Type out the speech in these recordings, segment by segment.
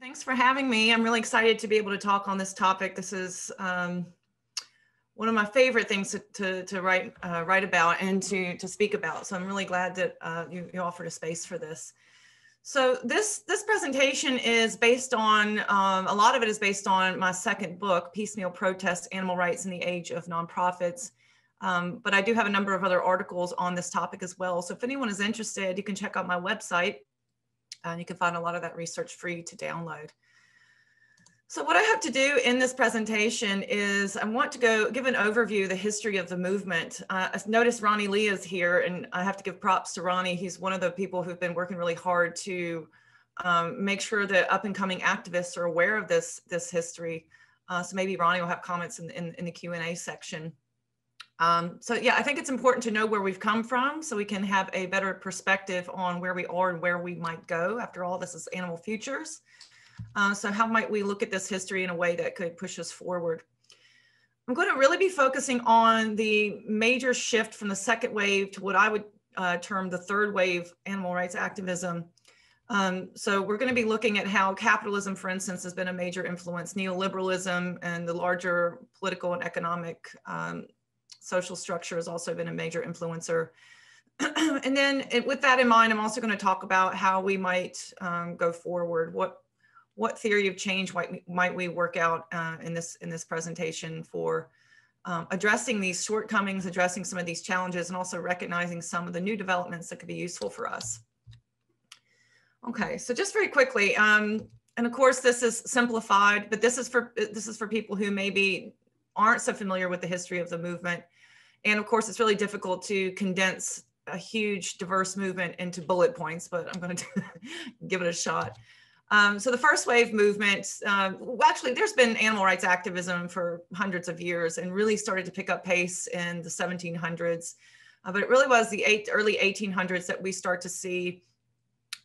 Thanks for having me. I'm really excited to be able to talk on this topic. This is one of my favorite things to write about and to speak about. So I'm really glad that you offered a space for this. So this presentation is based on, a lot of it is based on my second book, Piecemeal Protest, Animal Rights in the Age of Nonprofits. But I do have a number of other articles on this topic as well. So if anyone is interested, you can check out my website. And you can find a lot of that research free to download. So what I hope to do in this presentation is I want to give an overview of the history of the movement. I noticed Ronnie Lee is here, and I have to give props to Ronnie. He's one of the people who've been working really hard to make sure that up and coming activists are aware of this history. So maybe Ronnie will have comments in the Q&A section. So yeah, I think it's important to know where we've come from so we can have a better perspective on where we are and where we might go. After all, this is Animal Futures. So how might we look at this history in a way that could push us forward? I'm going to really be focusing on the major shift from the second wave to what I would term the third wave animal rights activism. So we're going to be looking at how capitalism, for instance, has been a major influence, neoliberalism and the larger political and economic social structure has also been a major influencer. And then with that in mind, I'm also going to talk about how we might go forward. What theory of change might we work out in this presentation for addressing these shortcomings, addressing some of these challenges, and also recognizing some of the new developments that could be useful for us. Okay, so just very quickly, and of course this is simplified, but this is for people who maybe aren't so familiar with the history of the movement. And of course, it's really difficult to condense a huge, diverse movement into bullet points, but I'm going to give it a shot. So the first wave movement, well, actually, there's been animal rights activism for hundreds of years and really started to pick up pace in the 1700s. But it really was the early 1800s that we start to see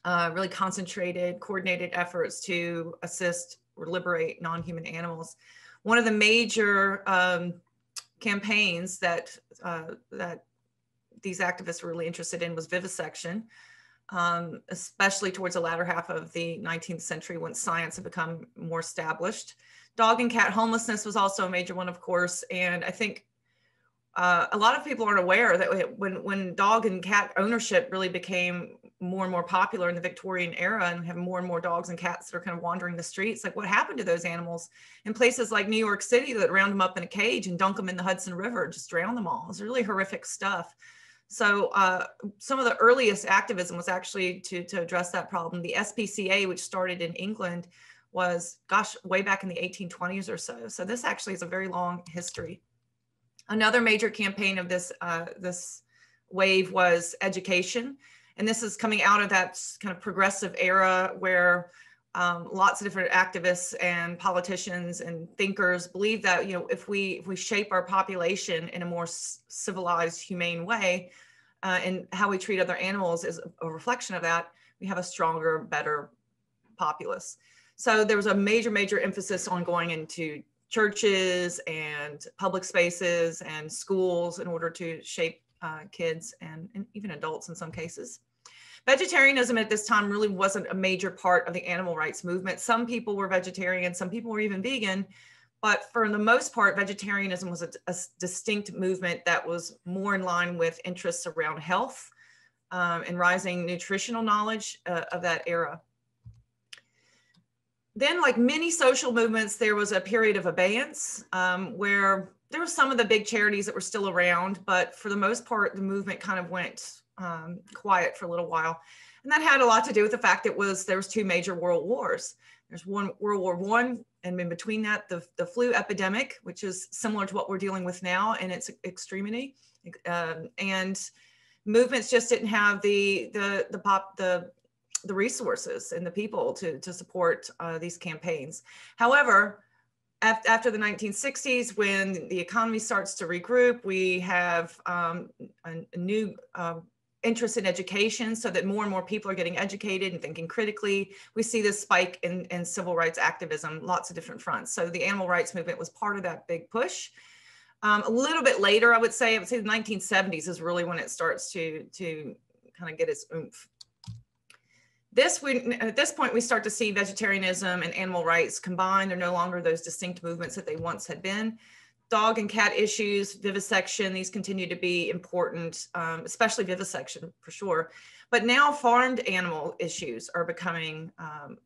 really concentrated, coordinated efforts to assist or liberate non-human animals. One of the major campaigns that these activists were really interested in was vivisection, especially towards the latter half of the 19th century when science had become more established. Dog and cat homelessness was also a major one, of course, and I think a lot of people aren't aware that when dog and cat ownership really became more and more popular in the Victorian era and have more and more dogs and cats that are kind of wandering the streets, like what happened to those animals in places like New York City that round them up in a cage and dunk them in the Hudson River, just drown them all. It's really horrific stuff. So some of the earliest activism was actually to address that problem. The SPCA, which started in England, was, gosh, way back in the 1820s or so. So this actually is a very long history. Another major campaign of this wave was education. And this is coming out of that kind of progressive era where lots of different activists and politicians and thinkers believe that, you know, if we shape our population in a more civilized, humane way, and how we treat other animals is a reflection of that, we have a stronger, better populace. So there was a major emphasis on going into churches and public spaces and schools in order to shape kids and even adults in some cases. Vegetarianism at this time really wasn't a major part of the animal rights movement. Some people were vegetarian, some people were even vegan, but for the most part, vegetarianism was a distinct movement that was more in line with interests around health and rising nutritional knowledge of that era. Then, like many social movements, there was a period of abeyance where there were some of the big charities that were still around, but for the most part, the movement kind of went quiet for a little while. And that had a lot to do with the fact that there was two major world wars. There's World War I, and in between that, the flu epidemic, which is similar to what we're dealing with now in its extremity. And movements just didn't have the resources and the people to support these campaigns. However, after the 1960s, when the economy starts to regroup, we have a new interest in education so that more and more people are getting educated and thinking critically. We see this spike in civil rights activism, lots of different fronts. So the animal rights movement was part of that big push. A little bit later, I would say the 1970s is really when it starts to kind of get its oomph. At this point, we start to see vegetarianism and animal rights combined. They're no longer those distinct movements that they once had been. Dog and cat issues, vivisection, these continue to be important, especially vivisection for sure. But now farmed animal issues are becoming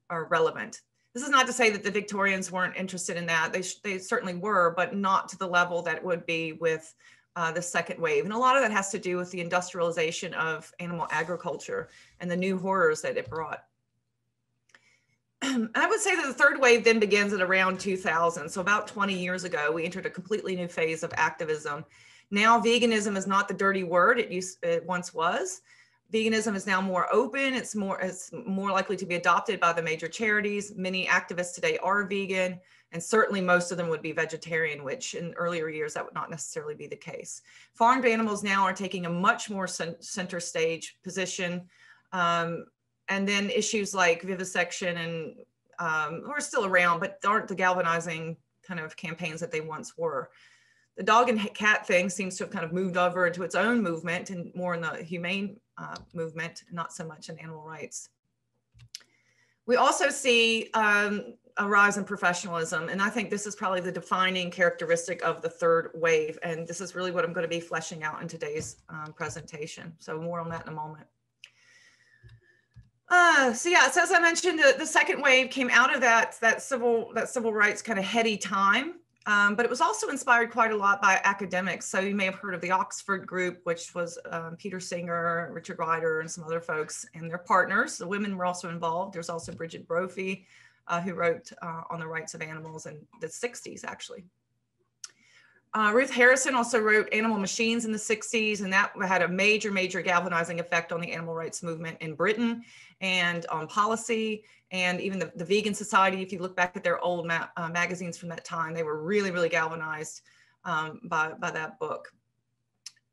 are relevant. This is not to say that the Victorians weren't interested in that. They certainly were, but not to the level that would be with the second wave. And a lot of that has to do with the industrialization of animal agriculture and the new horrors that it brought. I would say that the third wave then begins at around 2000. So about 20 years ago, we entered a completely new phase of activism. Now veganism is not the dirty word it once was. Veganism is now more open. It's more likely to be adopted by the major charities. Many activists today are vegan, and certainly most of them would be vegetarian, which in earlier years that would not necessarily be the case. Farmed animals now are taking a much more center stage position. And then issues like vivisection and are still around, but aren't the galvanizing kind of campaigns that they once were. The dog and cat thing seems to have kind of moved over into its own movement and more in the humane movement, not so much in animal rights. We also see a rise in professionalism, and I think this is probably the defining characteristic of the third wave, and this is really what I'm going to be fleshing out in today's presentation. So more on that in a moment. So as I mentioned, the second wave came out of that civil rights kind of heady time. But it was also inspired quite a lot by academics. So you may have heard of the Oxford group, which was Peter Singer, Richard Ryder, and some other folks and their partners. The women were also involved. There's also Brigid Brophy, who wrote on the rights of animals in the 60s, actually. Ruth Harrison also wrote Animal Machines in the 60s, and that had a major, major galvanizing effect on the animal rights movement in Britain and on policy. And even the Vegan Society, if you look back at their old magazines from that time, they were really, really galvanized by that book.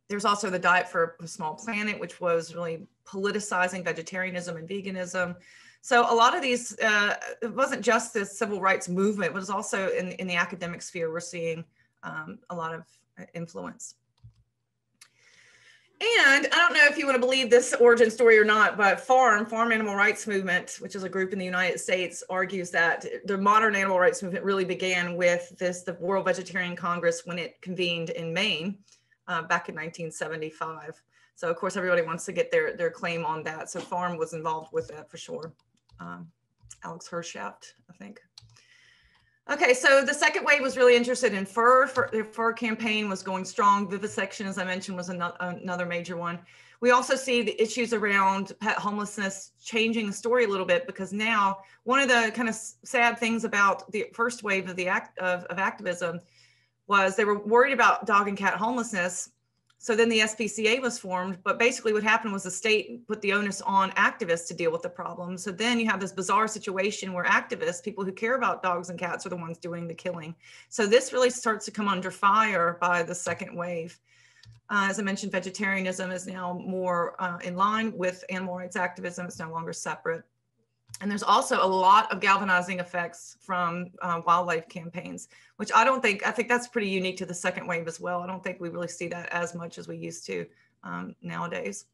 There's also the Diet for a Small Planet, which was really politicizing vegetarianism and veganism. So a lot of these, it wasn't just the civil rights movement, but it was also in the academic sphere, we're seeing a lot of influence. And I don't know if you want to believe this origin story or not, but Farm Animal Rights Movement, which is a group in the United States, argues that the modern animal rights movement really began with the World Vegetarian Congress when it convened in Maine back in 1975. So of course, everybody wants to get their claim on that. So Farm was involved with that for sure. Alex Hershaft, I think. Okay, so the second wave was really interested in fur. Their fur campaign was going strong. Vivisection, as I mentioned, was another major one. We also see the issues around pet homelessness changing the story a little bit, because now one of the kind of sad things about the first wave of of activism was they were worried about dog and cat homelessness. So then the SPCA was formed, but basically what happened was the state put the onus on activists to deal with the problem. So then you have this bizarre situation where activists, people who care about dogs and cats, are the ones doing the killing. So this really starts to come under fire by the second wave. As I mentioned, vegetarianism is now more in line with animal rights activism. It's no longer separate. And there's also a lot of galvanizing effects from wildlife campaigns, which I think that's pretty unique to the second wave as well. I don't think we really see that as much as we used to nowadays.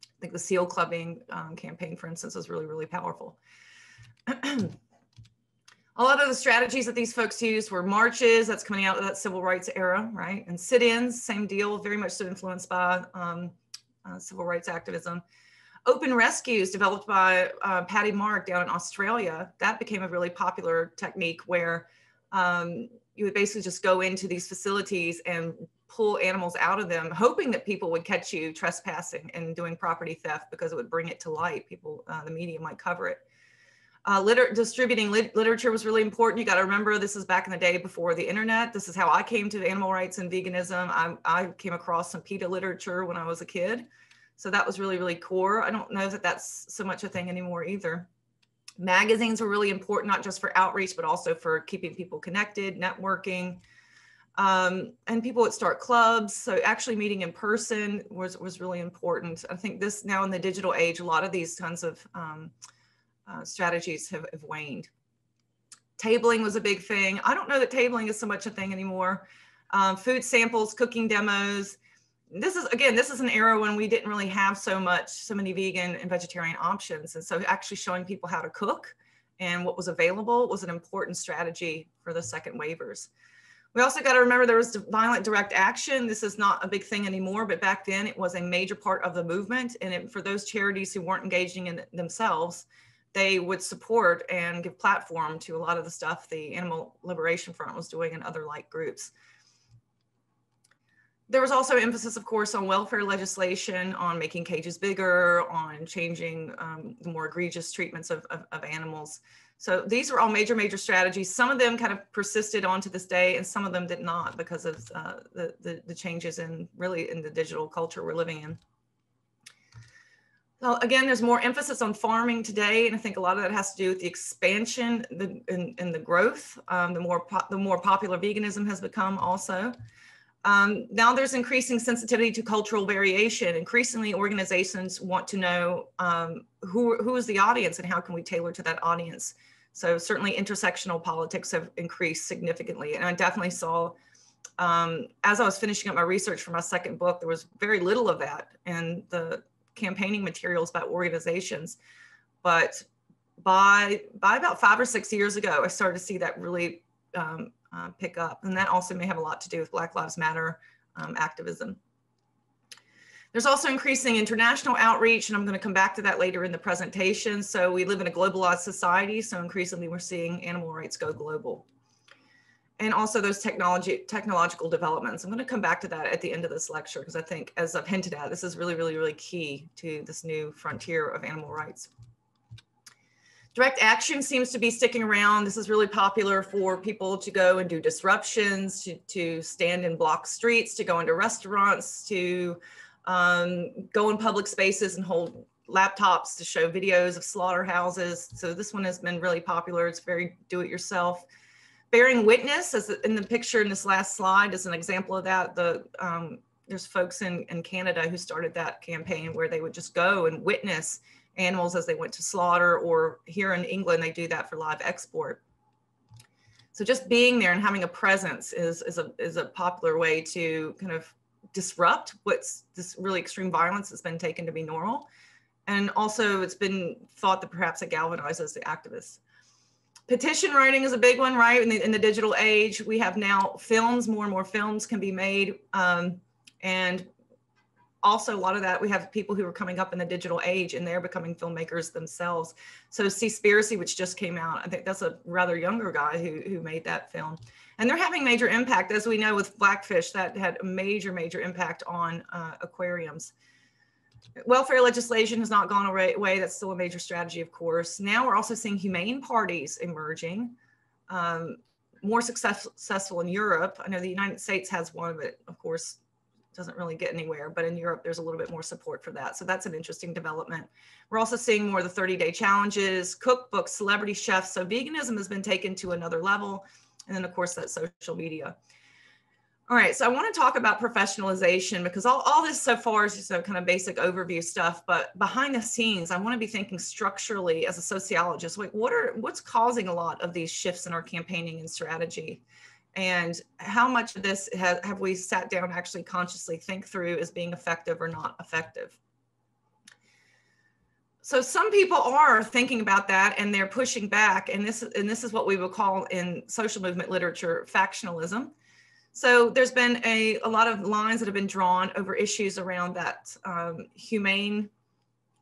I think the seal clubbing campaign, for instance, is really, really powerful. A lot of the strategies that these folks used were marches. That's coming out of that civil rights era, right? And sit-ins, same deal, very much so influenced by civil rights activism. Open rescues developed by Patty Mark down in Australia, that became a really popular technique where you would basically just go into these facilities and pull animals out of them, hoping that people would catch you trespassing and doing property theft, because it would bring it to light. People, the media might cover it. Distributing literature was really important. You got to remember, this is back in the day before the internet. This is how I came to animal rights and veganism. I came across some PETA literature when I was a kid. So that was really, really core. I don't know that that's so much a thing anymore either. Magazines were really important, not just for outreach, but also for keeping people connected, networking. And people would start clubs. So actually meeting in person was really important. I think this now in the digital age, a lot of these kinds of strategies have waned. Tabling was a big thing. I don't know that tabling is so much a thing anymore. Food samples, cooking demos. this is an era when we didn't really have so many vegan and vegetarian options. And so actually showing people how to cook and what was available was an important strategy for the second waivers. We also got to remember there was violent direct action. This is not a big thing anymore, but back then it was a major part of the movement. And for those charities who weren't engaging in it themselves, they would support and give platform to a lot of the stuff the Animal Liberation Front was doing and other like groups. There was also emphasis, of course, on welfare legislation, on making cages bigger, on changing the more egregious treatments of animals. So these were all major strategies. Some of them kind of persisted on to this day, and some of them did not because of the changes in the digital culture we're living in. So again, there's more emphasis on farming today, and I think a lot of that has to do with the expansion and the growth. The more popular veganism has become also. Now there's increasing sensitivity to cultural variation. Increasingly, organizations want to know who is the audience and how can we tailor to that audience. So certainly intersectional politics have increased significantly. And I definitely saw, as I was finishing up my research for my second book, there was very little of that in the campaigning materials about organizations. But by about 5 or 6 years ago, I started to see that really pick up. And that also may have a lot to do with Black Lives Matter activism. There's also increasing international outreach, and I'm going to come back to that later in the presentation. So we live in a globalized society, so increasingly we're seeing animal rights go global. And also those technological developments. I'm going to come back to that at the end of this lecture, because I think, as I've hinted at, this is really key to this new frontier of animal rights. Direct action seems to be sticking around. This is really popular for people to go and do disruptions, to stand in block streets, to go into restaurants, to go in public spaces and hold laptops to show videos of slaughterhouses. So this one has been really popular. It's very do-it-yourself. Bearing witness, as in the picture in this last slide, is an example of that. There's folks in Canada who started that campaign where they would just go and witness animals as they went to slaughter, or here in England, they do that for live export. So just being there and having a presence is a popular way to kind of disrupt what's this really extreme violence that's been taken to be normal. And also it's been thought that perhaps it galvanizes the activists. Petition writing is a big one, right? In the digital age, we have now films, more and more films can be made. And also a lot of that, we have people who are coming up in the digital age and they're becoming filmmakers themselves. So Seaspiracy, which just came out, I think that's a rather younger guy who made that film. And they're having major impact, as we know with Blackfish, that had a major impact on aquariums. Welfare legislation has not gone away. That's still a major strategy, of course. Now we're also seeing humane parties emerging, more successful in Europe. I know the United States has one, but of course, doesn't really get anywhere, but in Europe, there's a little bit more support for that. So that's an interesting development. We're also seeing more of the 30-day challenges, cookbooks, celebrity chefs. So veganism has been taken to another level. And then of course, that social media. All right, so I want to talk about professionalization, because all this so far is just a kind of basic overview stuff, but behind the scenes, I want to be thinking structurally as a sociologist, like what's causing a lot of these shifts in our campaigning and strategy? And how much of this have we sat down actually consciously think through as being effective or not effective? So some people are thinking about that and they're pushing back. And this is what we would call in social movement literature, factionalism. So there's been a lot of lines that have been drawn over issues around that humane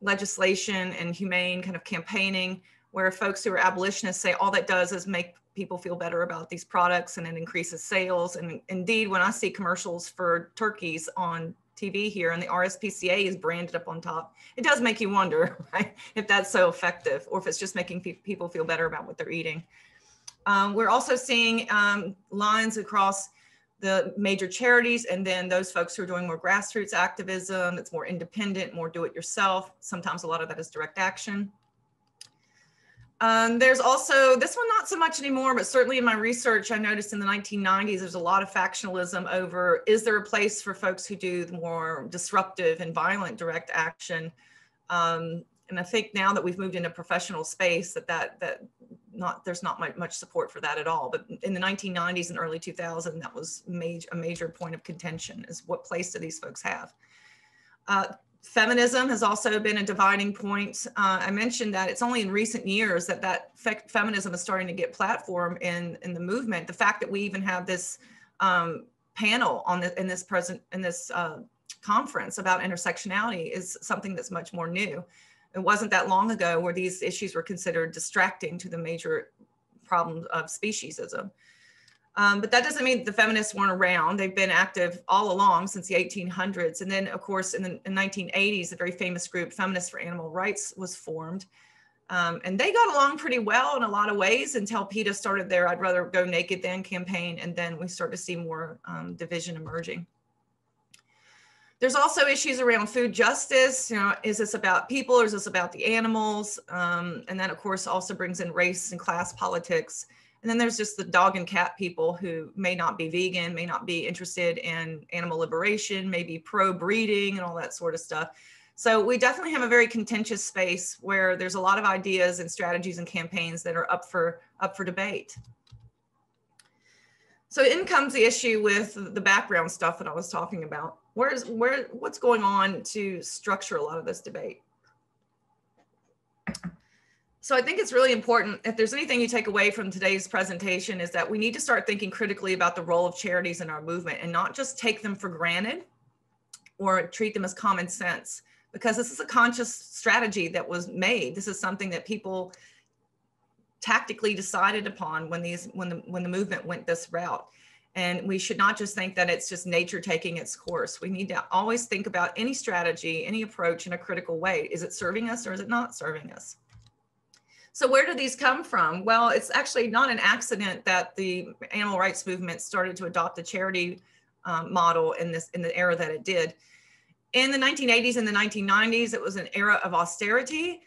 legislation and humane kind of campaigning, where folks who are abolitionists say all that does is make people feel better about these products and it increases sales. And indeed, when I see commercials for turkeys on TV here and the RSPCA is branded up on top, it does make you wonder, right, if that's so effective or if it's just making people feel better about what they're eating. We're also seeing lines across the major charities and then those folks who are doing more grassroots activism, it's more independent, more do-it-yourself. Sometimes a lot of that is direct action. There's also, this one not so much anymore, but certainly in my research, I noticed in the 1990s, there's a lot of factionalism over, is there a place for folks who do the more disruptive and violent direct action? And I think now that we've moved into professional space, that there's not much support for that at all. But in the 1990s and early 2000s, that was a major point of contention, is what place do these folks have? Feminism has also been a dividing point. I mentioned that it's only in recent years that feminism is starting to get platform in the movement. The fact that we even have this panel in this conference about intersectionality is something that's much more new. It wasn't that long ago where these issues were considered distracting to the major problems of speciesism. But that doesn't mean the feminists weren't around. They've been active all along since the 1800s. And then, of course, in the 1980s, a very famous group, Feminists for Animal Rights, was formed. And they got along pretty well in a lot of ways until PETA started their I'd rather go naked than campaign. And then we start to see more division emerging. There's also issues around food justice. You know, is this about people or is this about the animals? And that, of course, also brings in race and class politics. And then there's just the dog and cat people who may not be vegan, may not be interested in animal liberation, maybe pro-breeding and all that sort of stuff. So we definitely have a very contentious space where there's a lot of ideas and strategies and campaigns that are up for debate. So in comes the issue with the background stuff that I was talking about. What's going on to structure a lot of this debate? So I think it's really important, if there's anything you take away from today's presentation, is that we need to start thinking critically about the role of charities in our movement and not just take them for granted or treat them as common sense, because this is a conscious strategy that was made. This is something that people tactically decided upon when the movement went this route. And we should not just think that it's just nature taking its course. We need to always think about any strategy, any approach in a critical way. Is it serving us or is it not serving us? So where do these come from? Well, it's actually not an accident that the animal rights movement started to adopt the charity model in the era that it did. In the 1980s and the 1990s, it was an era of austerity,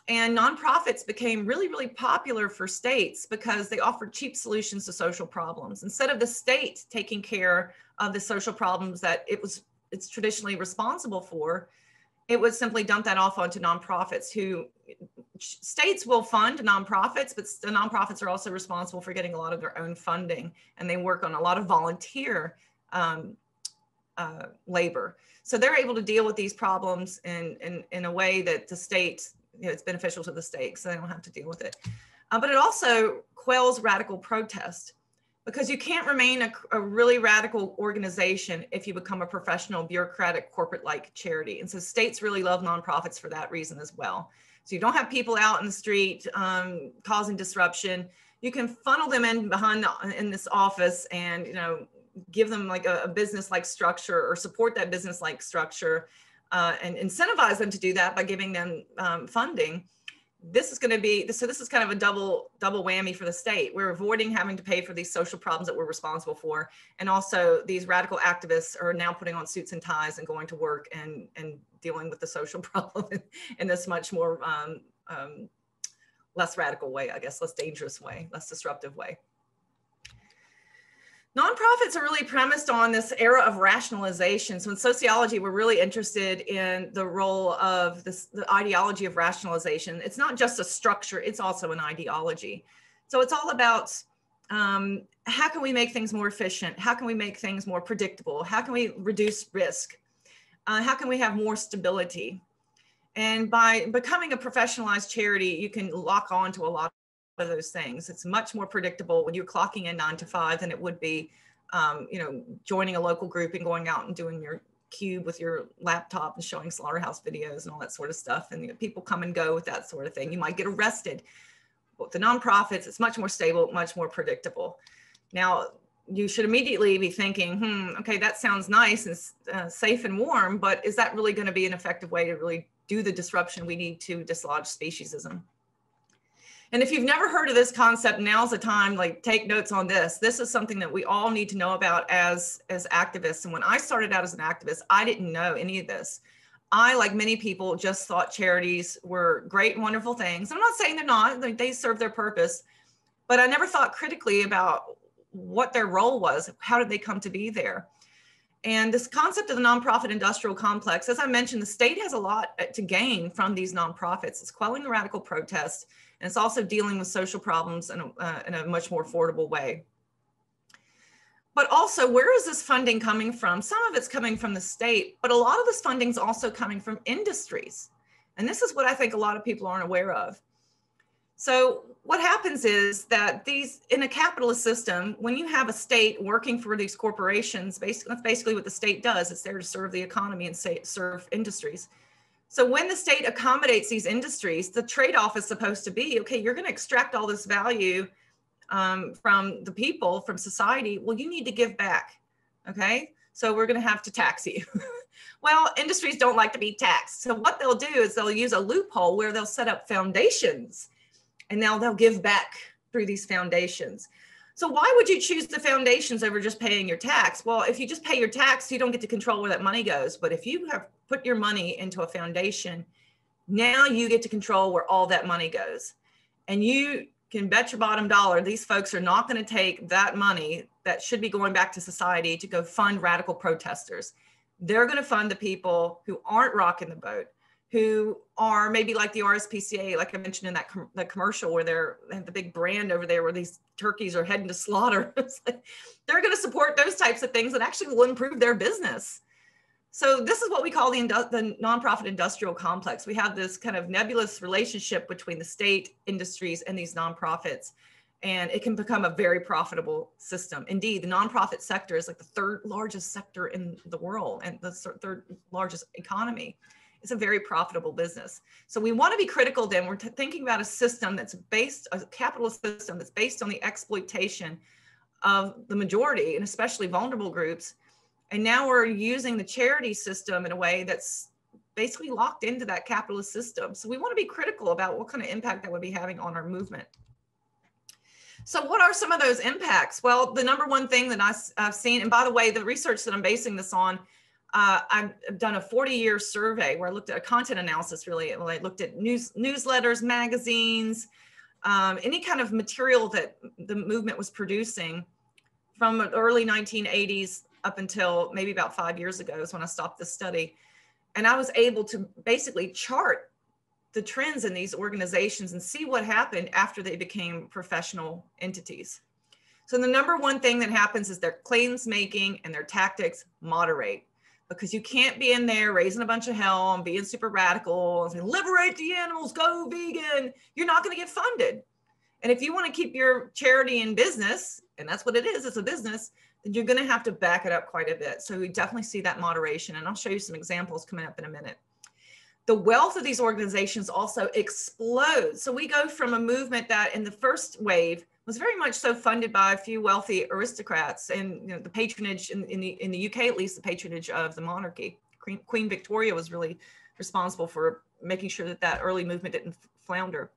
and nonprofits became really, really popular for states because they offered cheap solutions to social problems. Instead of the state taking care of the social problems that it's traditionally responsible for, it would simply dump that off onto nonprofits who states will fund nonprofits, but the nonprofits are also responsible for getting a lot of their own funding, and they work on a lot of volunteer labor. So they're able to deal with these problems in a way that the state, you know, it's beneficial to the state, so they don't have to deal with it. But it also quells radical protest, because you can't remain a really radical organization if you become a professional, bureaucratic, corporate-like charity. And so states really love nonprofits for that reason as well. So you don't have people out in the street causing disruption. You can funnel them in in this office and, you know, give them like a business-like structure or support that business-like structure and incentivize them to do that by giving them funding. This is going to be, so this is kind of a double whammy for the state. We're avoiding having to pay for these social problems that we're responsible for. And also these radical activists are now putting on suits and ties and going to work and dealing with the social problem in this much more less radical way, I guess, less dangerous way, less disruptive way. Nonprofits are really premised on this era of rationalization. So in sociology, we're really interested in the role of the ideology of rationalization. It's not just a structure, it's also an ideology. So it's all about how can we make things more efficient? How can we make things more predictable? How can we reduce risk? How can we have more stability? And by becoming a professionalized charity, you can lock on to a lot of those things. It's much more predictable when you're clocking in 9 to 5 than it would be, you know, joining a local group and going out and doing your cube with your laptop and showing slaughterhouse videos and all that sort of stuff. And you know, people come and go with that sort of thing. You might get arrested. But the nonprofits, it's much more stable, much more predictable. Now, you should immediately be thinking, okay, that sounds nice and safe and warm, but is that really going to be an effective way to really do the disruption we need to dislodge speciesism? And if you've never heard of this concept, now's the time, like take notes on this. This is something that we all need to know about as activists. And when I started out as an activist, I didn't know any of this. I, like many people, just thought charities were great and wonderful things. I'm not saying they're not, they serve their purpose, but I never thought critically about what their role was. How did they come to be there? And this concept of the nonprofit industrial complex, as I mentioned, the state has a lot to gain from these nonprofits. It's quelling the radical protest. And it's also dealing with social problems in a much more affordable way. But also, where is this funding coming from? Some of it's coming from the state, but a lot of this funding is also coming from industries. And this is what I think a lot of people aren't aware of. So what happens is that in a capitalist system, when you have a state working for these corporations, that's basically what the state does. It's there to serve the economy and serve industries. So when the state accommodates these industries, the trade-off is supposed to be, okay, you're going to extract all this value from the people, from society. Well, you need to give back, okay? So we're going to have to tax you. Well, industries don't like to be taxed. So what they'll do is they'll use a loophole where they'll set up foundations, and now they'll give back through these foundations. So why would you choose the foundations over just paying your tax? Well, if you just pay your tax, you don't get to control where that money goes. But if you have put your money into a foundation, now you get to control where all that money goes. And you can bet your bottom dollar, these folks are not going to take that money that should be going back to society to go fund radical protesters. They're going to fund the people who aren't rocking the boat, who are maybe like the RSPCA, like I mentioned in that commercial where they have the big brand over there where these turkeys are heading to slaughter. They're going to support those types of things that actually will improve their business. So this is what we call the nonprofit industrial complex. We have this kind of nebulous relationship between the state, industries, and these nonprofits. And it can become a very profitable system. Indeed, the nonprofit sector is like the third largest sector in the world and the third largest economy. It's a very profitable business. So we want to be critical then. We're thinking about a system that's based, a capitalist system that's based on the exploitation of the majority and especially vulnerable groups. And now we're using the charity system in a way that's basically locked into that capitalist system. So we want to be critical about what kind of impact that would be having on our movement. So what are some of those impacts? Well, the number one thing that I've seen, and by the way, the research that I'm basing this on, I've done a 40-year survey where I looked at a content analysis, really. I looked at newsletters, magazines, any kind of material that the movement was producing from the early 1980s up until maybe about 5 years ago is when I stopped the study. And I was able to basically chart the trends in these organizations and see what happened after they became professional entities. So the number one thing that happens is their claims making and their tactics moderate, because you can't be in there raising a bunch of hell and being super radical and saying, liberate the animals, go vegan. You're not going to get funded. And if you want to keep your charity in business, and that's what it is, it's a business, then you're going to have to back it up quite a bit. So we definitely see that moderation. And I'll show you some examples coming up in a minute. The wealth of these organizations also explodes. So we go from a movement that in the first wave was very much so funded by a few wealthy aristocrats and the patronage in the UK, at least the patronage of the monarchy. Queen Victoria was really responsible for making sure that that early movement didn't flounder.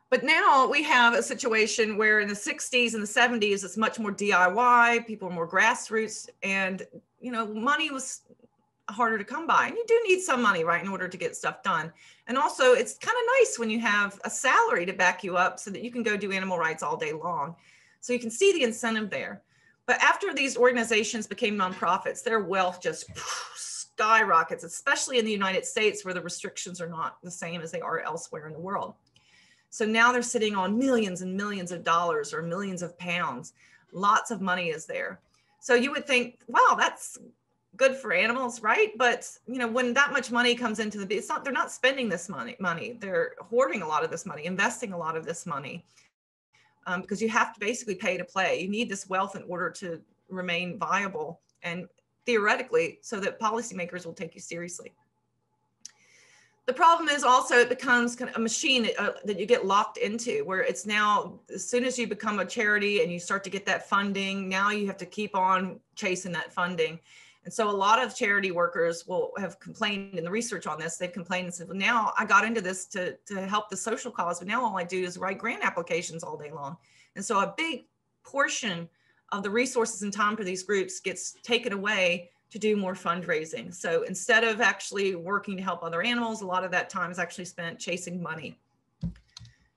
But now we have a situation where in the 60s and the 70s, it's much more DIY, people are more grassroots, and money was harder to come by. And you do need some money, right, in order to get stuff done. And also it's kind of nice when you have a salary to back you up so that you can go do animal rights all day long. So you can see the incentive there. But after these organizations became nonprofits, their wealth just skyrockets, especially in the United States where the restrictions are not the same as they are elsewhere in the world. So now they're sitting on millions and millions of dollars or millions of pounds. Lots of money is there. So you would think, wow, that's good for animals, right? But when that much money comes into they're not spending this money. They're hoarding a lot of this money, investing a lot of this money, because you have to basically pay to play. You need this wealth in order to remain viable and theoretically so that policymakers will take you seriously. The problem is also it becomes kind of a machine that you get locked into, where it's now, as soon as you become a charity and you start to get that funding, now you have to keep on chasing that funding. And so a lot of charity workers will have complained in the research on this. They've complained and said, well, now I got into this to help the social cause, but now all I do is write grant applications all day long. And so a big portion of the resources and time for these groups gets taken away to do more fundraising. So instead of actually working to help other animals, a lot of that time is actually spent chasing money.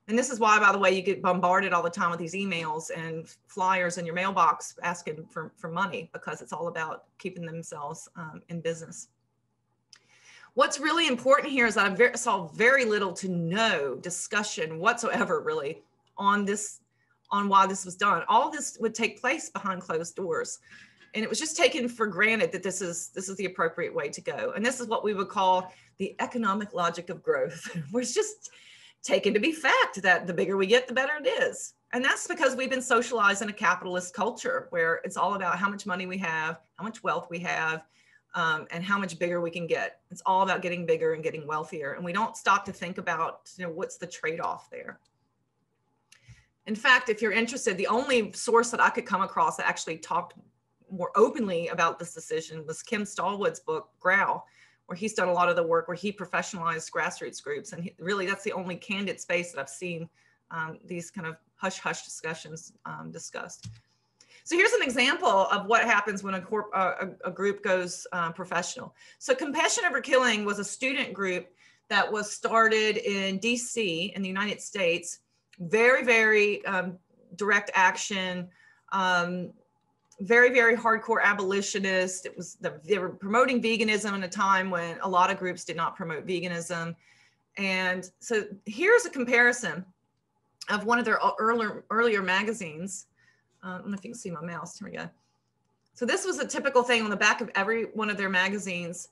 And this is why, by the way, you get bombarded all the time with these emails and flyers in your mailbox asking for money, because it's all about keeping themselves in business. What's really important here is that I saw very little to no discussion whatsoever really on why this was done. All of this would take place behind closed doors. And it was just taken for granted that this is the appropriate way to go. And this is what we would call the economic logic of growth. It's just taken to be fact that the bigger we get, the better it is. And that's because we've been socialized in a capitalist culture where it's all about how much money we have, how much wealth we have, and how much bigger we can get. It's all about getting bigger and getting wealthier. And we don't stop to think about, what's the trade-off there. In fact, if you're interested, the only source that I could come across that actually talked more openly about this decision was Kim Stallwood's book, Growl, where he's done a lot of the work where he professionalized grassroots groups. And really, that's the only candid space that I've seen these kind of hush-hush discussions discussed. So here's an example of what happens when a group goes professional. So Compassion Over Killing was a student group that was started in DC in the United States. Very, very direct action, very, very hardcore abolitionist. They were promoting veganism in a time when a lot of groups did not promote veganism. And so here's a comparison of one of their earlier magazines. I don't know if you can see my mouse. Here we go. So this was a typical thing on the back of every one of their magazines.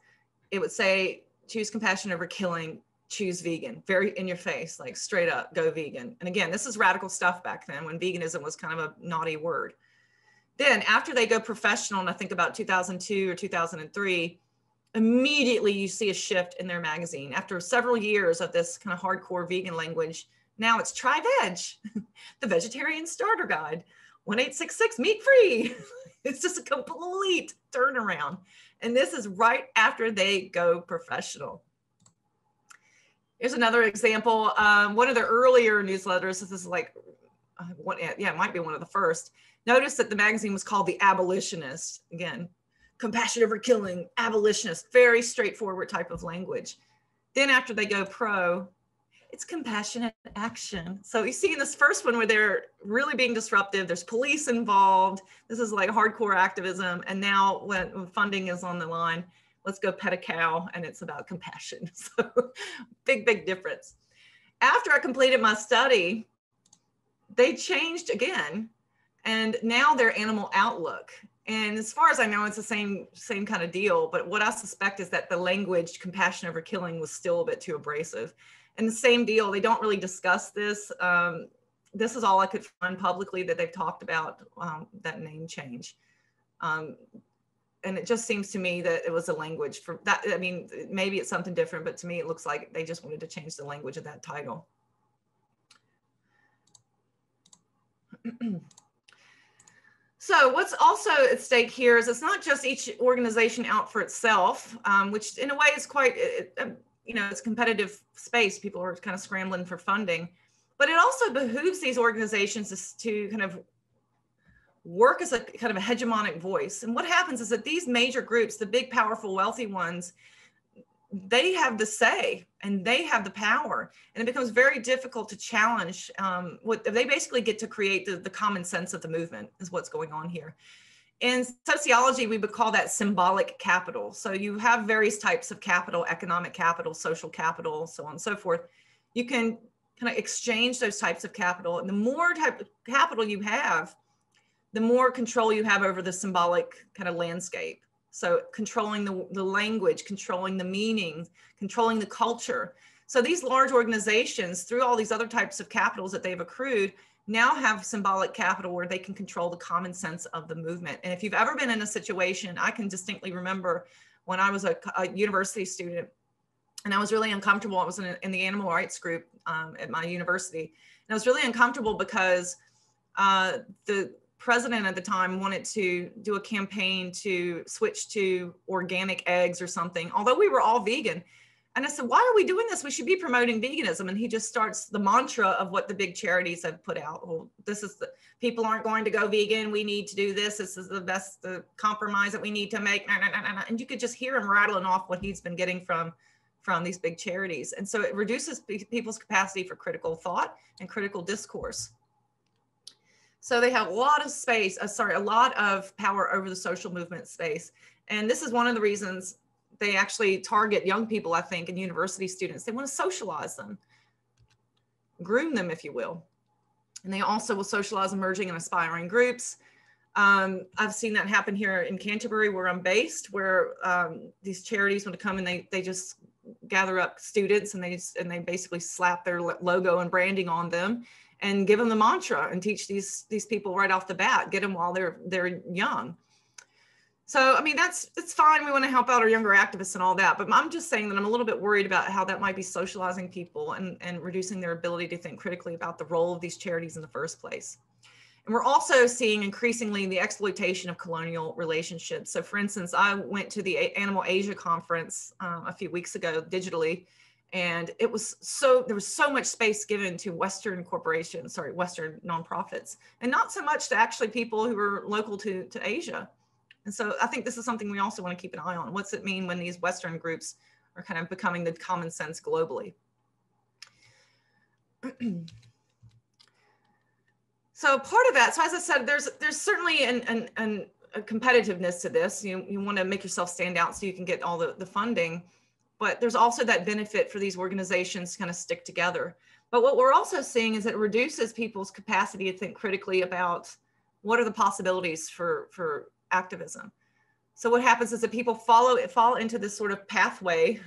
It would say, choose compassion over killing, choose vegan, very in your face, like straight up, go vegan. And again, this is radical stuff back then when veganism was kind of a naughty word. Then after they go professional, and I think about 2002 or 2003, immediately you see a shift in their magazine. After several years of this kind of hardcore vegan language, now it's Try Veg, the vegetarian starter guide, 1866 meat free. It's just a complete turnaround. And this is right after they go professional. Here's another example. One of the earlier newsletters, this is like, it might be one of the first. Notice that the magazine was called The Abolitionist. Again, compassion over killing, abolitionist, very straightforward type of language. Then after they go pro, it's compassionate action. So you see in this first one where they're really being disruptive, there's police involved. This is like hardcore activism. And now when funding is on the line, let's go pet a cow, and it's about compassion. So big, big difference. After I completed my study, they changed again, and now their animal outlook. And as far as I know, it's the same kind of deal. But what I suspect is that the language, compassion over killing, was still a bit too abrasive. And the same deal, they don't really discuss this. This is all I could find publicly that they've talked about that name change. And it just seems to me that it was a language for that. I mean, maybe it's something different, but to me, it looks like they just wanted to change the language of that title. So what's also at stake here is it's not just each organization out for itself, which in a way is quite, it's competitive space. People are kind of scrambling for funding, but it also behooves these organizations to kind of work as a kind of a hegemonic voice. And what happens is that these major groups, the big, powerful, wealthy ones, they have the say and they have the power, and it becomes very difficult to challenge. What they basically get to create the common sense of the movement is what's going on here. In sociology, we would call that symbolic capital. So you have various types of capital: economic capital, social capital, so on and so forth. You can kind of exchange those types of capital, and the more type of capital you have, the more control you have over the symbolic kind of landscape. So controlling the language, controlling the meaning, controlling the culture. So these large organizations, through all these other types of capitals that they've accrued, now have symbolic capital where they can control the common sense of the movement. And if you've ever been in a situation, I can distinctly remember when I was a university student and I was really uncomfortable. I was in the animal rights group at my university. And I was really uncomfortable because the president at the time wanted to do a campaign to switch to organic eggs or something, although we were all vegan. And I said, why are we doing this? We should be promoting veganism. And he just starts the mantra of what the big charities have put out. Well, this is people aren't going to go vegan. We need to do this. This is the compromise that we need to make. And you could just hear him rattling off what he's been getting from these big charities. And so it reduces people's capacity for critical thought and critical discourse. So they have a lot of space, a lot of power over the social movement space. And this is one of the reasons they actually target young people, I think, and university students. They want to socialize them, groom them, if you will. And they also will socialize emerging and aspiring groups. I've seen that happen here in Canterbury, where I'm based, where these charities want to come and they just gather up students and they basically slap their logo and branding on them and give them the mantra and teach these people right off the bat, get them while they're young. So, I mean, it's fine. We want to help out our younger activists and all that, but I'm just saying that I'm a little bit worried about how that might be socializing people and reducing their ability to think critically about the role of these charities in the first place. And we're also seeing increasingly the exploitation of colonial relationships. So for instance, I went to the Animal Asia conference a few weeks ago digitally, and there was so much space given to Western corporations, Western nonprofits, and not so much to actually people who are local to Asia. And so I think this is something we also want to keep an eye on. What's it mean when these Western groups are kind of becoming the common sense globally? So part of that, so as I said, there's certainly a competitiveness to this. You want to make yourself stand out so you can get all the funding, but there's also that benefit for these organizations to kind of stick together. But what we're also seeing is it reduces people's capacity to think critically about what are the possibilities for activism. So what happens is that people fall into this sort of pathway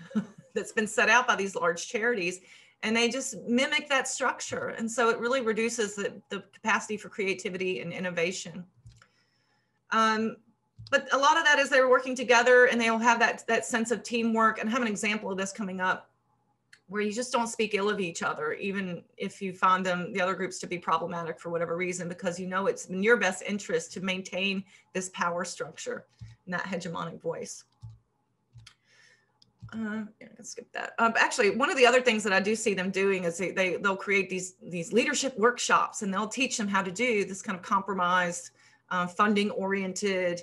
that's been set out by these large charities, and they just mimic that structure. And so it really reduces the capacity for creativity and innovation. But a lot of that is they're working together and they'll have that sense of teamwork. And I have an example of this coming up where you just don't speak ill of each other, even if you find the other groups to be problematic for whatever reason, because you know it's in your best interest to maintain this power structure and that hegemonic voice. Yeah, I can skip that. Actually, one of the other things that I do see them doing is they'll create these leadership workshops, and they'll teach them how to do this kind of compromised, funding-oriented,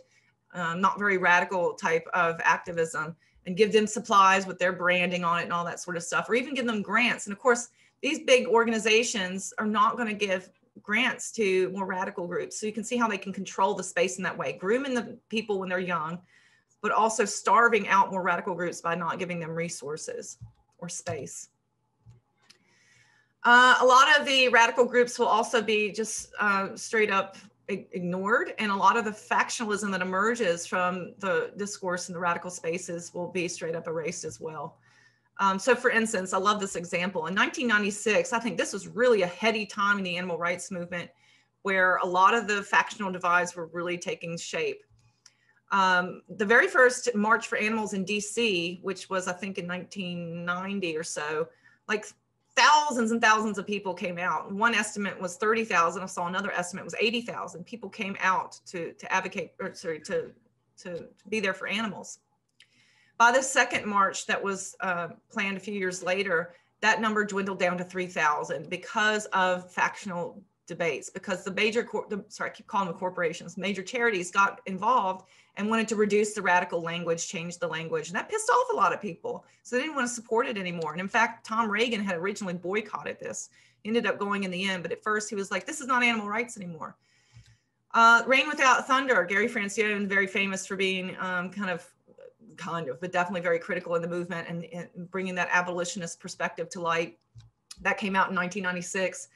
not very radical type of activism, and give them supplies with their branding on it and all that sort of stuff, or even give them grants. And of course, these big organizations are not going to give grants to more radical groups. So you can see how they can control the space in that way, grooming the people when they're young, but also starving out more radical groups by not giving them resources or space. A lot of the radical groups will also be just straight up ignored, and a lot of the factionalism that emerges from the discourse in the radical spaces will be straight up erased as well. So for instance, I love this example. In 1996, I think this was really a heady time in the animal rights movement where a lot of the factional divides were really taking shape. The very first March for Animals in DC, which was, I think, in 1990 or so, like thousands and thousands of people came out. One estimate was 30,000. I saw another estimate was 80,000. People came out to advocate, or sorry, to be there for animals. By the second march that was planned a few years later, that number dwindled down to 3,000 because of factional debates, because the major, I keep calling them corporations, major charities got involved and wanted to reduce the radical language, change the language. And that pissed off a lot of people. So they didn't want to support it anymore. And in fact, Tom Reagan had originally boycotted this. He ended up going in the end, but at first he was like, this is not animal rights anymore. Rain Without Thunder, Gary Francione, very famous for being but definitely very critical in the movement and bringing that abolitionist perspective to light. That came out in 1996.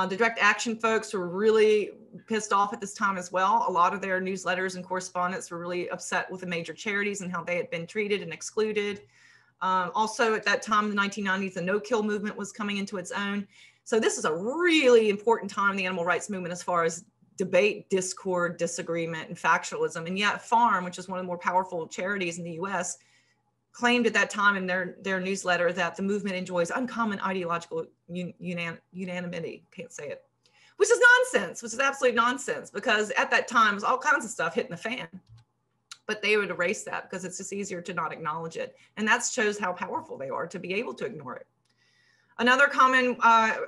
The direct action folks were really pissed off at this time as well. A lot of their newsletters and correspondence were really upset with the major charities and how they had been treated and excluded. Also at that time in the 1990s, the no-kill movement was coming into its own. So this is a really important time in the animal rights movement as far as debate, discord, disagreement, and factionalism. And yet Farm, which is one of the more powerful charities in the US, claimed at that time in their newsletter that the movement enjoys uncommon ideological unanimity, can't say it, which is nonsense, which is absolute nonsense, because at that time, was all kinds of stuff hitting the fan. But they would erase that because it's just easier to not acknowledge it. And that shows how powerful they are to be able to ignore it. Another common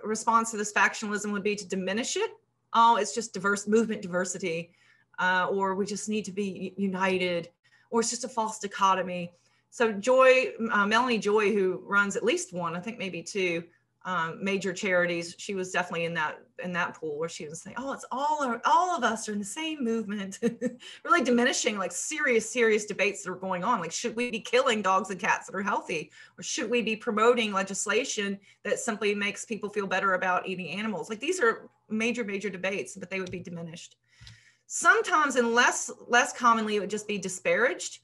response to this factionalism would be to diminish it. Oh, it's just movement diversity, or we just need to be united, or it's just a false dichotomy. So Melanie Joy, who runs at least one, I think maybe two, major charities. She was definitely in that pool where she was saying, oh, it's all of us are in the same movement. Really diminishing like serious debates that are going on. Like, should we be killing dogs and cats that are healthy? Or should we be promoting legislation that simply makes people feel better about eating animals? Like, these are major debates, but they would be diminished. Sometimes, and less commonly, it would just be disparaged.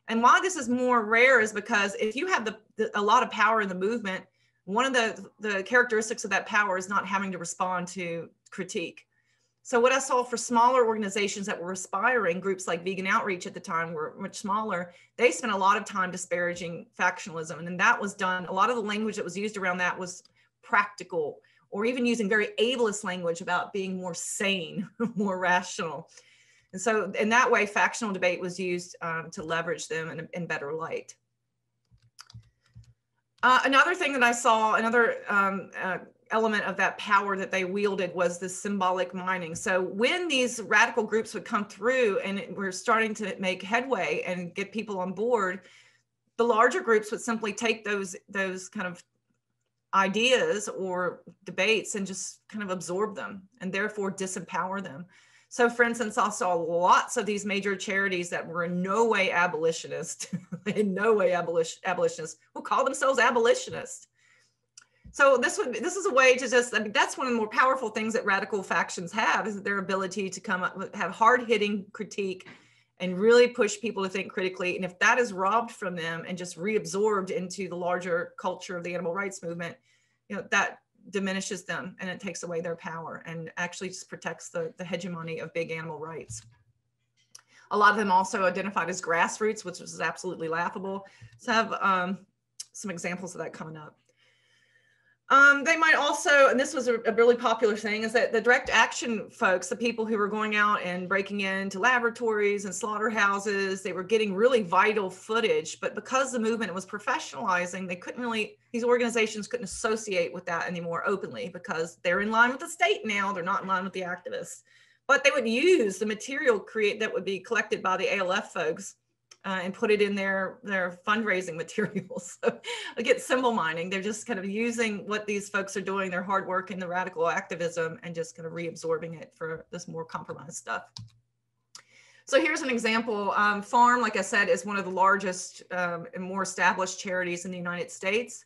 And why this is more rare is because if you have a lot of power in the movement, one of the characteristics of that power is not having to respond to critique. So what I saw for smaller organizations that were aspiring, groups like Vegan Outreach at the time were much smaller, they spent a lot of time disparaging factionalism. And then that was done, a lot of the language that was used around that was practical, or even using very ableist language about being more sane, more rational. And so in that way, factional debate was used to leverage them in better light. Another thing that I saw, another element of that power that they wielded was the symbolic mining. So when these radical groups would come through and we're starting to make headway and get people on board, the larger groups would simply take those kind of ideas or debates and just kind of absorb them and therefore disempower them. So for instance, I saw lots of these major charities that were in no way abolitionist, in no way abolitionists, who call themselves abolitionists. So this is a way to just, I mean, that's one of the more powerful things that radical factions have, is their ability to come up with, have hard-hitting critique and really push people to think critically. And if that is robbed from them and just reabsorbed into the larger culture of the animal rights movement, you know, that diminishes them and it takes away their power and actually just protects the hegemony of big animal rights. A lot of them also identified as grassroots, which was absolutely laughable. So I have some examples of that coming up. They might also, and this was a really popular thing, is that the direct action folks, the people who were going out and breaking into laboratories and slaughterhouses, they were getting really vital footage, but because the movement was professionalizing, they couldn't really, these organizations couldn't associate with that anymore openly because they're in line with the state now, they're not in line with the activists. But they would use the material that would be collected by the ALF folks and put it in their fundraising materials. So get symbol mining. They're just kind of using what these folks are doing, their hard work in the radical activism, and just kind of reabsorbing it for this more compromised stuff. So here's an example. Farm, like I said, is one of the largest and more established charities in the United States.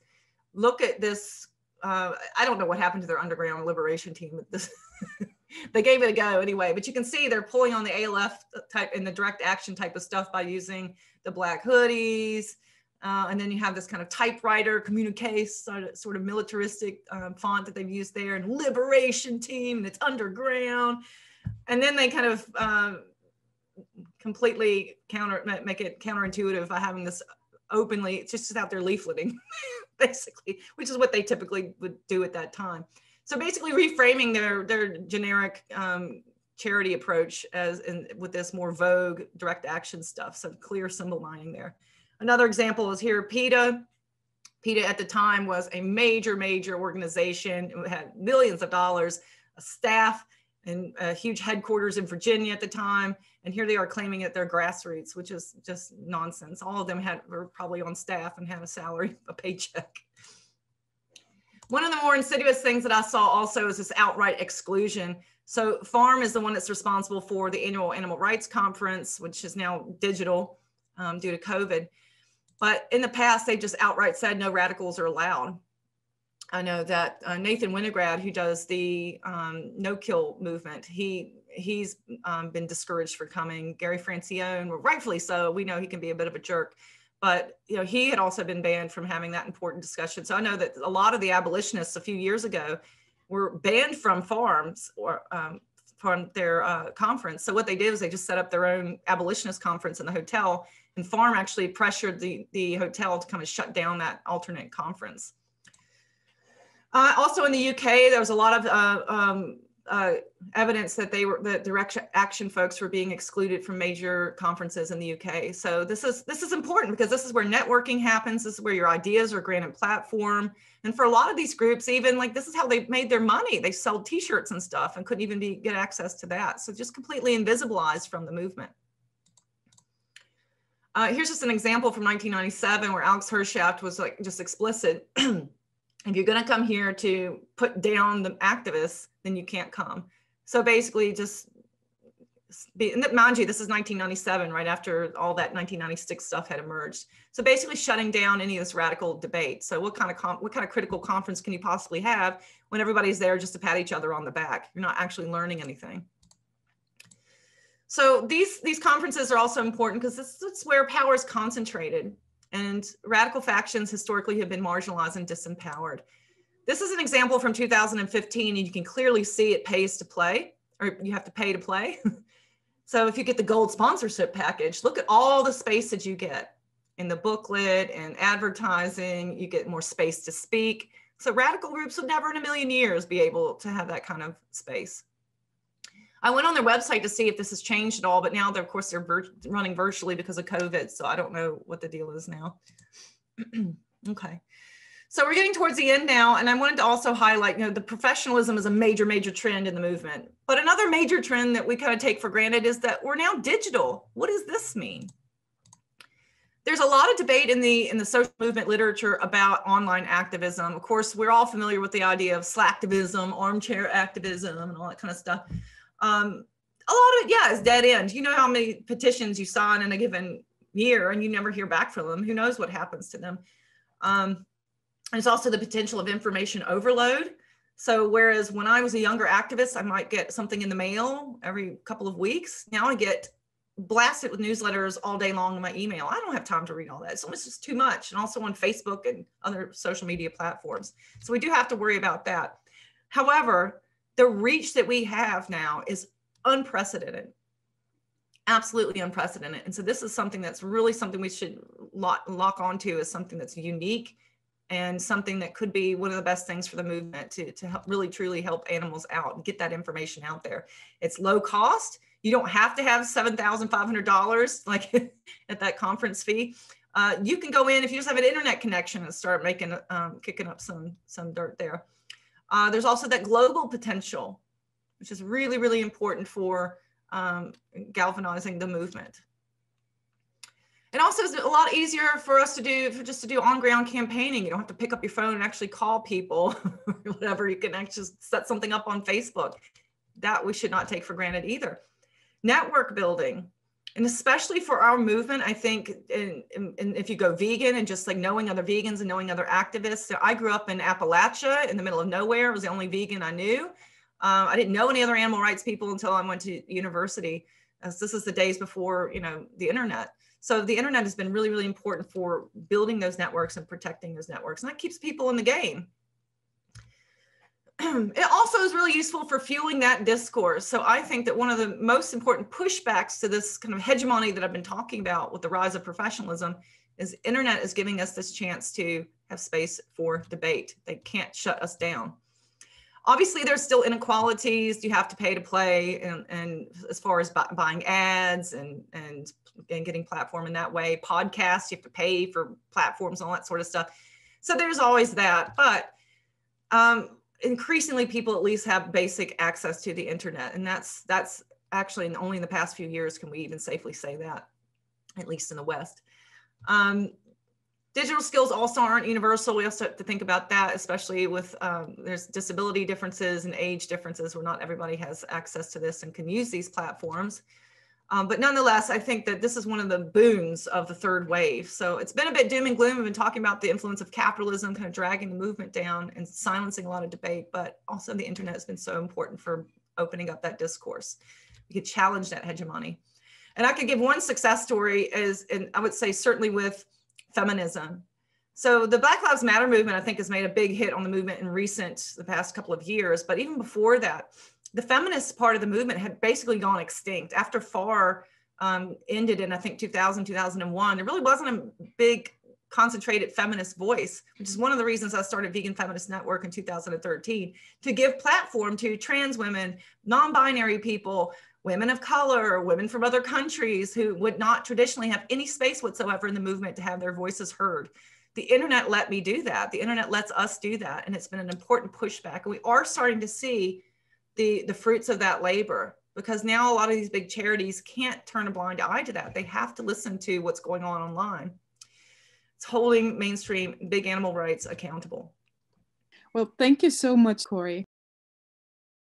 Look at this. I don't know what happened to their underground liberation team. They gave it a go anyway, but you can see they're pulling on the ALF type and the direct action type of stuff by using the black hoodies. And then you have this kind of typewriter, communique, sort of militaristic font that they've used there, and liberation team, and it's underground. And then they kind of completely make it counterintuitive by having this openly, it's just out there leafleting, basically, which is what they typically would do at that time. So basically reframing their generic charity approach with this more vogue direct action stuff. So clear symbol mining there. Another example is here, PETA. PETA at the time was a major organization. It had millions of dollars, a staff, and a huge headquarters in Virginia at the time. And here they are claiming that they're grassroots, which is just nonsense. All of them were probably on staff and had a salary, a paycheck. One of the more insidious things that I saw also is this outright exclusion. So FARM is the one that's responsible for the annual Animal Rights Conference, which is now digital due to COVID. But in the past, they just outright said no radicals are allowed. I know that Nathan Winograd, who does the no-kill movement, he's been discouraged for coming. Gary Francione, rightfully so, we know he can be a bit of a jerk. But you know, he had also been banned from having that important discussion. So I know that a lot of the abolitionists a few years ago were banned from farms or from their conference. So what they did was they just set up their own abolitionist conference in the hotel, and Farm actually pressured the hotel to kind of shut down that alternate conference. Also in the UK, there was a lot of evidence that the direct action folks were being excluded from major conferences in the UK. So this is important because this is where networking happens. This is where your ideas are granted platform. And for a lot of these groups, even like this is how they made their money. They sold t-shirts and stuff and couldn't even get access to that. So just completely invisibilized from the movement. Here's just an example from 1997 where Alex Hershaft was like just explicit. If you're going to come here to put down the activists, then you can't come. So basically just and mind you, this is 1997, right after all that 1996 stuff had emerged. So basically shutting down any of this radical debate. So what kind of critical conference can you possibly have when everybody's there just to pat each other on the back? You're not actually learning anything. So these conferences are also important because this is where power is concentrated, and radical factions historically have been marginalized and disempowered. This is an example from 2015, and you can clearly see it pays to play, or you have to pay to play. So if you get the gold sponsorship package, look at all the space that you get in the booklet and advertising. You get more space to speak. So radical groups would never in a million years be able to have that kind of space. I went on their website to see if this has changed at all, but now of course they're running virtually because of COVID. So I don't know what the deal is now. Okay. So we're getting towards the end now, and I wanted to also highlight, the professionalism is a major, major trend in the movement. But another major trend that we kind of take for granted is that we're now digital. What does this mean? There's a lot of debate in the social movement literature about online activism. Of course, we're all familiar with the idea of slacktivism, armchair activism, and all that kind of stuff. A lot of it, yeah, is dead end. You know how many petitions you sign in a given year, and you never hear back from them. Who knows what happens to them? There's also the potential of information overload. So whereas when I was a younger activist, I might get something in the mail every couple of weeks. Now I get blasted with newsletters all day long in my email. I don't have time to read all that. So it's just too much. And also on Facebook and other social media platforms. So we do have to worry about that. However, the reach that we have now is unprecedented. Absolutely unprecedented. And so this is something that's really something we should lock onto as something that's unique and something that could be one of the best things for the movement to help, really truly help animals out and get that information out there. It's low cost. You don't have to have $7,500 like at that conference fee. You can go in if you just have an internet connection and start making, kicking up some dirt there. There's also that global potential, which is really, really important for galvanizing the movement. It also is a lot easier for us to do, just to do on-ground campaigning. You don't have to pick up your phone and actually call people or whatever. You can actually set something up on Facebook. That we should not take for granted either. Network building, and especially for our movement, I think, and if you go vegan and just like knowing other vegans and knowing other activists. So I grew up in Appalachia in the middle of nowhere. I was the only vegan I knew. I didn't know any other animal rights people until I went to university. This is the days before, the internet. So the internet has been really, really important for building those networks and protecting those networks. And that keeps people in the game. It also is really useful for fueling that discourse. So I think that one of the most important pushbacks to this kind of hegemony that I've been talking about with the rise of professionalism is internet is giving us this chance to have space for debate. They can't shut us down. Obviously, there's still inequalities. You have to pay to play, and as far as buying ads and getting platform in that way. Podcasts, you have to pay for platforms and all that sort of stuff. So there's always that. But increasingly, people at least have basic access to the internet. And that's actually only in the past few years can we even safely say that, at least in the West. Digital skills also aren't universal. We also have to think about that, especially with there's disability differences and age differences where not everybody has access to this and can use these platforms. But nonetheless, I think that this is one of the boons of the third wave. So it's been a bit doom and gloom. We've been talking about the influence of capitalism kind of dragging the movement down and silencing a lot of debate, but also the internet has been so important for opening up that discourse. We could challenge that hegemony. And I could give one success story and I would say certainly with feminism. So the Black Lives Matter movement, I think, has made a big hit on the movement in the past couple of years. But even before that, the feminist part of the movement had basically gone extinct. After FAR ended in, I think, 2000, 2001, there really wasn't a big concentrated feminist voice, which is one of the reasons I started Vegan Feminist Network in 2013, to give platform to trans women, non-binary people, women of color, women from other countries who would not traditionally have any space whatsoever in the movement to have their voices heard. The internet let me do that. The internet lets us do that. And it's been an important pushback. And we are starting to see the fruits of that labor, because now a lot of these big charities can't turn a blind eye to that. They have to listen to what's going on online. It's holding mainstream big animal rights accountable. Well, thank you so much, Corey.